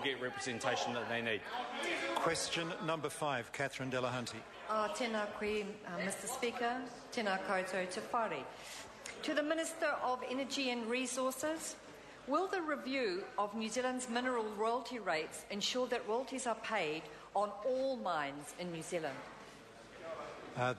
get representation that they need. Question number 5, Catherine Delahunty. Tēnā koe, Mr Speaker. Tēnā koutou te whare. To the Minister of Energy and Resources, will the review of New Zealand's mineral royalty rates ensure that royalties are paid on all mines in New Zealand?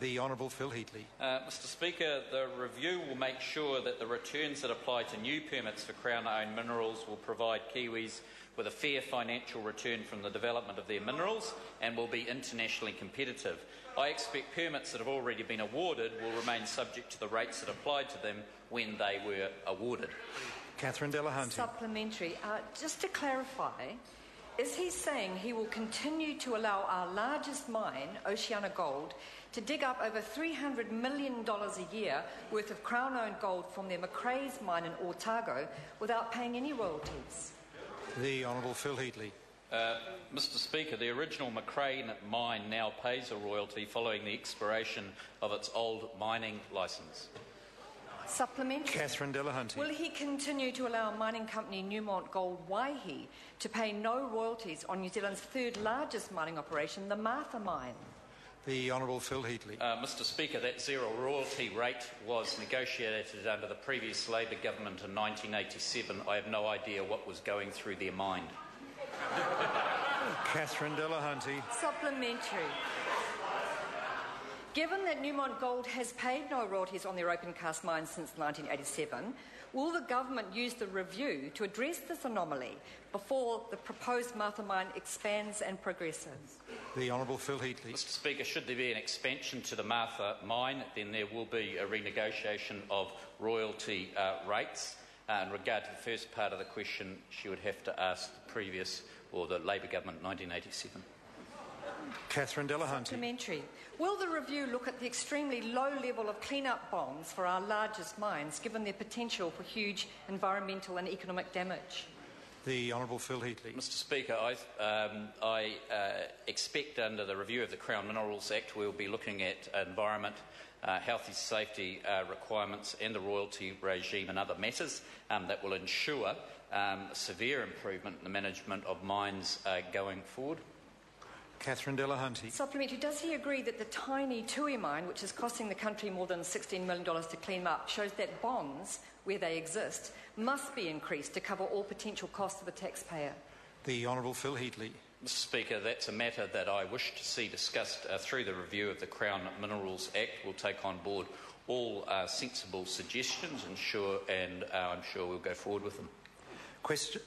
The Honourable Phil Heatley. Mr Speaker, the review will make sure that the returns that apply to new permits for Crown-owned minerals will provide Kiwis with a fair financial return from the development of their minerals and will be internationally competitive. I expect permits that have already been awarded will remain subject to the rates that applied to them when they were awarded. Catherine Delahunty. Supplementary. Just to clarify, is he saying he will continue to allow our largest mine, Oceana Gold, to dig up over $300 million a year worth of Crown-owned gold from their Macraes mine in Otago without paying any royalties? The Honourable Phil Heatley. Mr Speaker, the original Macrae mine now pays a royalty following the expiration of its old mining licence. Supplementary. Catherine Delahunty. Will he continue to allow mining company Newmont Gold Waihi to pay no royalties on New Zealand's third largest mining operation, the Martha mine? The Honourable Phil Heatley. Mr Speaker, that zero royalty rate was negotiated under the previous Labor government in 1987. I have no idea what was going through their mind. Catherine Delahunty. Supplementary. Given that Newmont Gold has paid no royalties on their open-cast mines since 1987, will the government use the review to address this anomaly before the proposed Martha mine expands and progresses? The Honourable Phil Heatley. Mr Speaker, should there be an expansion to the Martha mine, then there will be a renegotiation of royalty rates. In regard to the first part of the question, she would have to ask the previous or the Labor government in 1987. Catherine Delahunty. Supplementary. Will the review look at the extremely low level of clean-up bonds for our largest mines, given their potential for huge environmental and economic damage? The Honourable Phil Heatley. Mr Speaker, I expect under the review of the Crown Minerals Act we'll be looking at environment, health and safety requirements and the royalty regime and other matters that will ensure severe improvement in the management of mines going forward. Catherine Delahunty. Supplementary. Does he agree that the tiny Tui mine, which is costing the country more than $16 million to clean up, shows that bonds, where they exist, must be increased to cover all potential costs of the taxpayer? The Honourable Phil Heatley. Mr Speaker, that's a matter that I wish to see discussed through the review of the Crown Minerals Act. We'll take on board all sensible suggestions and I'm sure we'll go forward with them. Question.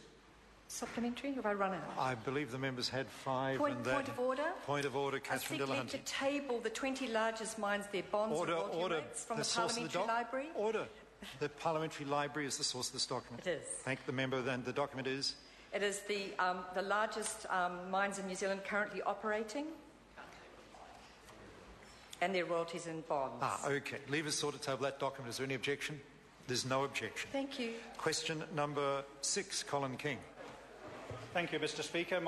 Supplementary? Have I run out? I believe the members had 5. Point of order. Point of order, Catherine Delahunty. I seek to table the 20 largest mines, their bonds and royalty rates from the Parliamentary Library. Order. The Parliamentary Library is the source of this document. It is. Thank the member. Then the document is? It is the largest mines in New Zealand currently operating and their royalties and bonds. OK. Leave us sort of table that document. Is there any objection? There's no objection. Thank you. Question number 6, Colin King. Thank you, Mr Speaker.